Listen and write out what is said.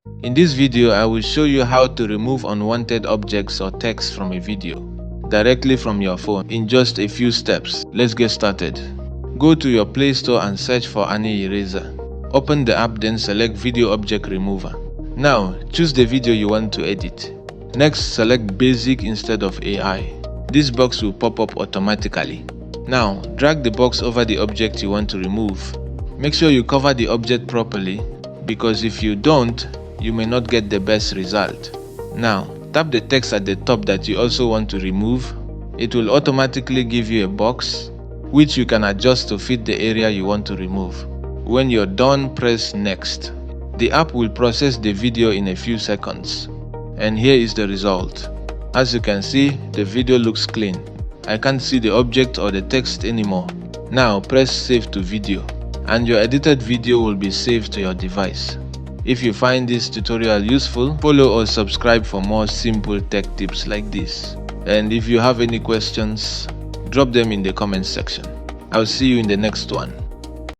In this video, I will show you how to remove unwanted objects or text from a video directly from your phone in just a few steps. Let's get started. Go to your Play Store and search for Ani Eraser. Open the app, then select Video Object Remover. Now, choose the video you want to edit. Next, select Basic instead of AI. This box will pop up automatically. Now, drag the box over the object you want to remove. Make sure you cover the object properly, because if you don't, you may not get the best result. Now, tap the text at the top that you also want to remove. It will automatically give you a box, which you can adjust to fit the area you want to remove. When you're done, press Next. The app will process the video in a few seconds. And here is the result. As you can see, the video looks clean. I can't see the object or the text anymore. Now press Save to Video, and your edited video will be saved to your device. If you find this tutorial useful, follow or subscribe for more simple tech tips like this. And if you have any questions, drop them in the comment section. I'll see you in the next one.